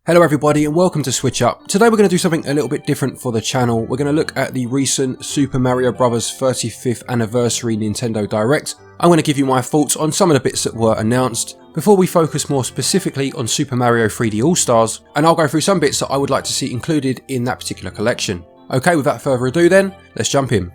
Hello everybody and welcome to SwitchUp. Today we're going to do something a little bit different for the channel. We're going to look at the recent Super Mario Bros. 35th Anniversary Nintendo Direct. I'm going to give you my thoughts on some of the bits that were announced before we focus more specifically on Super Mario 3D All-Stars, and I'll go through some bits that I would like to see included in that particular collection. Okay, without further ado then, let's jump in.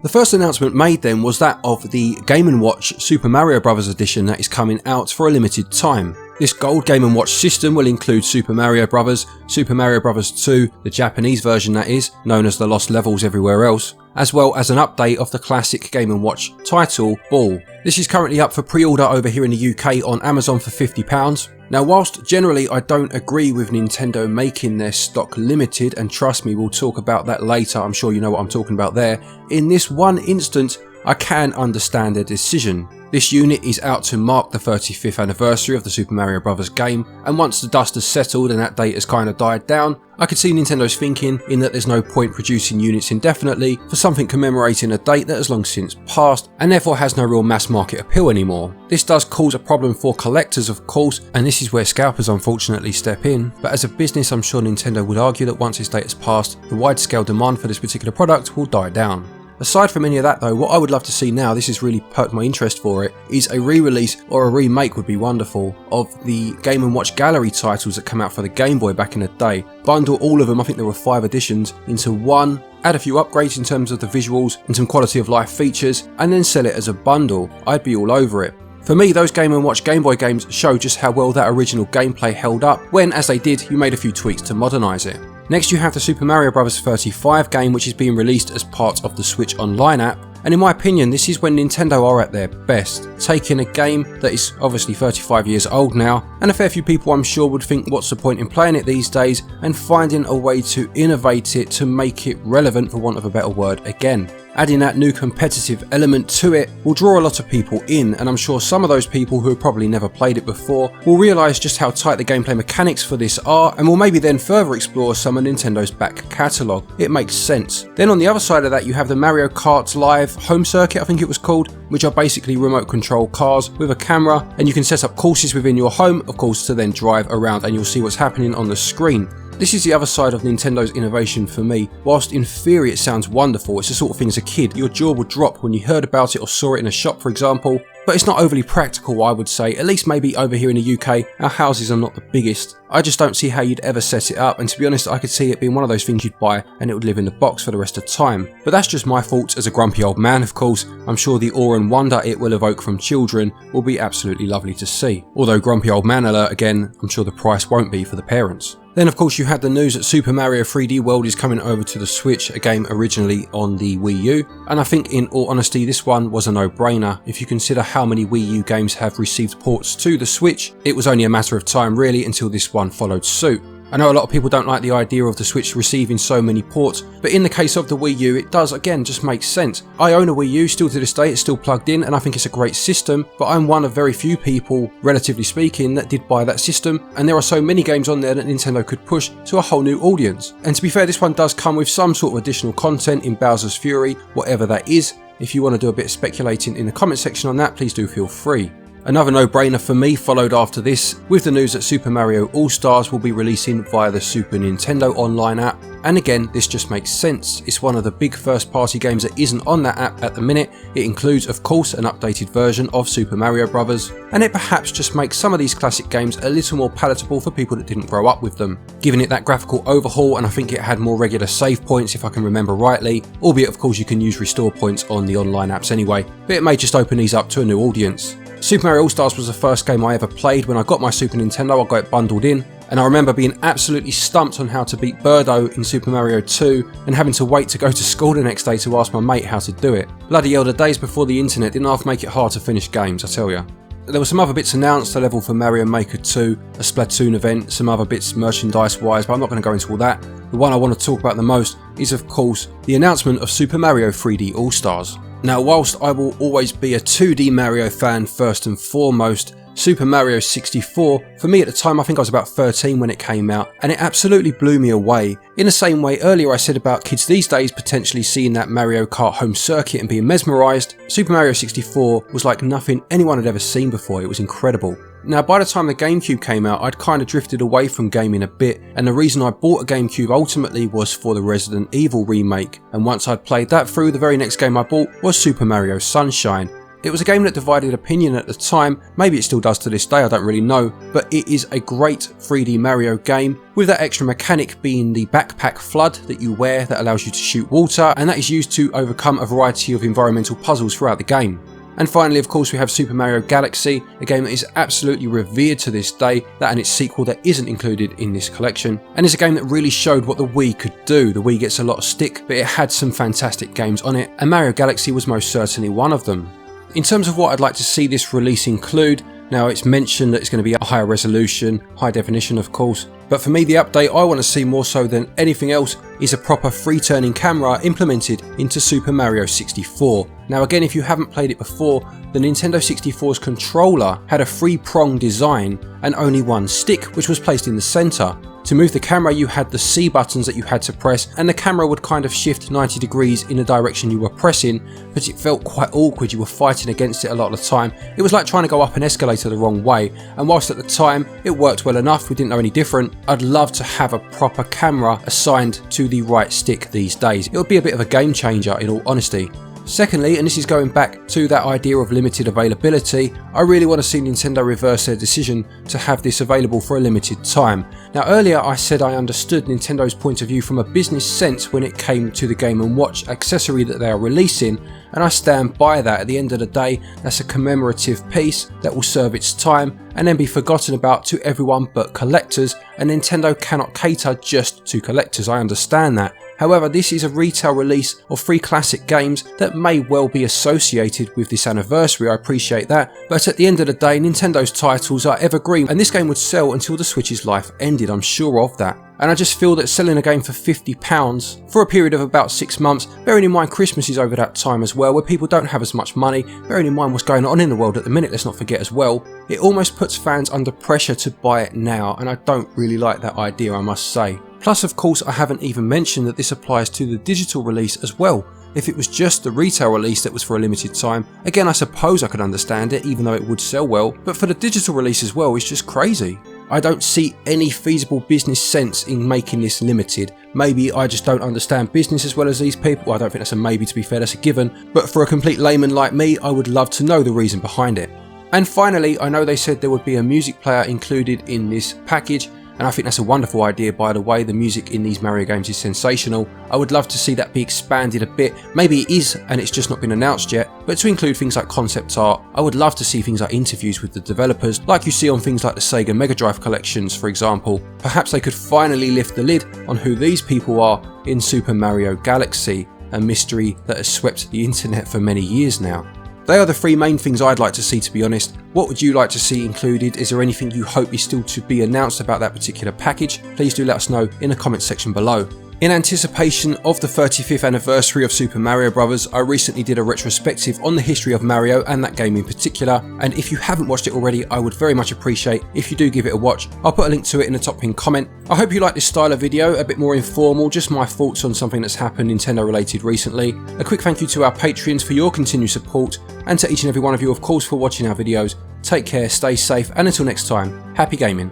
The first announcement made then was that of the Game & Watch Super Mario Bros. Edition that is coming out for a limited time. This gold Game & Watch system will include Super Mario Bros., Super Mario Bros. 2, the Japanese version that is, known as the Lost Levels everywhere else, as well as an update of the classic Game & Watch title, Ball. This is currently up for pre-order over here in the UK on Amazon for £50. Now whilst generally I don't agree with Nintendo making their stock limited, and trust me, we'll talk about that later, I'm sure you know what I'm talking about there, in this one instance I can understand their decision. This unit is out to mark the 35th anniversary of the Super Mario Bros. Game, and once the dust has settled and that date has kind of died down, I could see Nintendo's thinking in that there's no point producing units indefinitely for something commemorating a date that has long since passed and therefore has no real mass market appeal anymore. This does cause a problem for collectors of course, and this is where scalpers unfortunately step in, but as a business I'm sure Nintendo would argue that once its date has passed, the wide scale demand for this particular product will die down. Aside from any of that though, what I would love to see now, this has really perked my interest for it, is a re-release or a remake would be wonderful of the Game & Watch Gallery titles that came out for the Game Boy back in the day. Bundle all of them, I think there were 5 editions, into one, add a few upgrades in terms of the visuals and some quality of life features, and then sell it as a bundle. I'd be all over it. For me, those Game & Watch Game Boy games show just how well that original gameplay held up when, as they did, you made a few tweaks to modernise it. Next you have the Super Mario Bros. 35 game, which is being released as part of the Switch Online app, and in my opinion this is when Nintendo are at their best, taking a game that is obviously 35 years old now, and a fair few people I'm sure would think what's the point in playing it these days, and finding a way to innovate it to make it relevant, for want of a better word, again. Adding that new competitive element to it will draw a lot of people in, and I'm sure some of those people who have probably never played it before will realise just how tight the gameplay mechanics for this are, and will maybe then further explore some of Nintendo's back catalogue. It makes sense. Then on the other side of that you have the Mario Kart Live Home Circuit, I think it was called, which are basically remote control cars with a camera, and you can set up courses within your home of course to then drive around and you'll see what's happening on the screen. This is the other side of Nintendo's innovation for me. Whilst in theory it sounds wonderful, it's the sort of thing as a kid your jaw would drop when you heard about it or saw it in a shop for example, but it's not overly practical I would say, at least maybe over here in the UK, our houses are not the biggest. I just don't see how you'd ever set it up, and to be honest I could see it being one of those things you'd buy and it would live in the box for the rest of the time. But that's just my thoughts as a grumpy old man of course. I'm sure the awe and wonder it will evoke from children will be absolutely lovely to see. Although grumpy old man alert again, I'm sure the price won't be for the parents. Then of course you had the news that Super Mario 3D World is coming over to the Switch, a game originally on the Wii U, and I think in all honesty this one was a no-brainer. If you consider how many Wii U games have received ports to the Switch, it was only a matter of time really until this one followed suit. I know a lot of people don't like the idea of the Switch receiving so many ports, but in the case of the Wii U it does again just make sense. I own a Wii U still to this day, it's still plugged in and I think it's a great system, but I'm one of very few people, relatively speaking, that did buy that system, and there are so many games on there that Nintendo could push to a whole new audience. And to be fair, this one does come with some sort of additional content in Bowser's Fury, whatever that is. If you want to do a bit of speculating in the comment section on that, please do feel free. Another no-brainer for me followed after this, with the news that Super Mario All-Stars will be releasing via the Super Nintendo Online app, and again this just makes sense. It's one of the big first-party games that isn't on that app at the minute. It includes of course an updated version of Super Mario Bros, and it perhaps just makes some of these classic games a little more palatable for people that didn't grow up with them, giving it that graphical overhaul, and I think it had more regular save points if I can remember rightly, albeit of course you can use restore points on the online apps anyway, but it may just open these up to a new audience. Super Mario All-Stars was the first game I ever played. When I got my Super Nintendo I got it bundled in, and I remember being absolutely stumped on how to beat Birdo in Super Mario 2 and having to wait to go to school the next day to ask my mate how to do it. Bloody hell, the days before the internet didn't half make it hard to finish games, I tell ya. There were some other bits announced, a level for Mario Maker 2, a Splatoon event, some other bits merchandise wise, but I'm not going to go into all that. The one I want to talk about the most is of course the announcement of Super Mario 3D All-Stars. Now whilst I will always be a 2D Mario fan first and foremost, Super Mario 64, for me at the time I think I was about 13 when it came out, and it absolutely blew me away. In the same way earlier I said about kids these days potentially seeing that Mario Kart home circuit and being mesmerised, Super Mario 64 was like nothing anyone had ever seen before. It was incredible. Now by the time the GameCube came out I'd kind of drifted away from gaming a bit, and the reason I bought a GameCube ultimately was for the Resident Evil remake, and once I'd played that through, the very next game I bought was Super Mario Sunshine. It was a game that divided opinion at the time, maybe it still does to this day, I don't really know, but it is a great 3D Mario game, with that extra mechanic being the backpack flood that you wear that allows you to shoot water, and that is used to overcome a variety of environmental puzzles throughout the game. And finally, of course, we have Super Mario Galaxy, a game that is absolutely revered to this day, that and its sequel that isn't included in this collection, and is a game that really showed what the Wii could do. The Wii gets a lot of stick, but it had some fantastic games on it, and Mario Galaxy was most certainly one of them. In terms of what I'd like to see this release include, now it's mentioned that it's going to be a higher resolution, high definition of course, but for me the update I want to see more so than anything else is a proper free turning camera implemented into Super Mario 64. Now again, if you haven't played it before, the Nintendo 64's controller had a 3-prong design and only one stick, which was placed in the centre. To move the camera you had the C buttons that you had to press, and the camera would kind of shift 90 degrees in the direction you were pressing, but it felt quite awkward. You were fighting against it a lot of the time. It was like trying to go up an escalator the wrong way, and whilst at the time it worked well enough, we didn't know any different, I'd love to have a proper camera assigned to the right stick these days. It would be a bit of a game changer in all honesty. Secondly, and this is going back to that idea of limited availability, I really want to see Nintendo reverse their decision to have this available for a limited time. Now earlier I said I understood Nintendo's point of view from a business sense when it came to the Game & Watch accessory that they are releasing, and I stand by that. At the end of the day, that's a commemorative piece that will serve its time and then be forgotten about to everyone but collectors, and Nintendo cannot cater just to collectors, I understand that. However, this is a retail release of 3 classic games that may well be associated with this anniversary, I appreciate that, but at the end of the day Nintendo's titles are evergreen, and this game would sell until the Switch's life ended, I'm sure of that. And I just feel that selling a game for £50 for a period of about 6 months, bearing in mind Christmas is over that time as well, where people don't have as much money, bearing in mind what's going on in the world at the minute, let's not forget as well, it almost puts fans under pressure to buy it now, and I don't really like that idea, I must say. Plus of course I haven't even mentioned that this applies to the digital release as well. If it was just the retail release that was for a limited time, again I suppose I could understand it even though it would sell well, but for the digital release as well it's just crazy. I don't see any feasible business sense in making this limited. Maybe I just don't understand business as well as these people. Well, I don't think that's a maybe, to be fair, that's a given, but for a complete layman like me I would love to know the reason behind it. And finally, I know they said there would be a music player included in this package, and I think that's a wonderful idea, by the way. The music in these Mario games is sensational. I would love to see that be expanded a bit. Maybe it is and it's just not been announced yet, but to include things like concept art. I would love to see things like interviews with the developers, like you see on things like the Sega Mega Drive collections for example. Perhaps they could finally lift the lid on who these people are in Super Mario Galaxy, a mystery that has swept the internet for many years now. They are the 3 main things I'd like to see, to be honest. What would you like to see included? Is there anything you hope is still to be announced about that particular package? Please do let us know in the comments section below. In anticipation of the 35th anniversary of Super Mario Bros, I recently did a retrospective on the history of Mario and that game in particular, and if you haven't watched it already I would very much appreciate if you do give it a watch. I'll put a link to it in the top pinned comment. I hope you like this style of video, a bit more informal, just my thoughts on something that's happened Nintendo related recently. A quick thank you to our Patreons for your continued support, and to each and every one of you of course for watching our videos. Take care, stay safe, and until next time, happy gaming.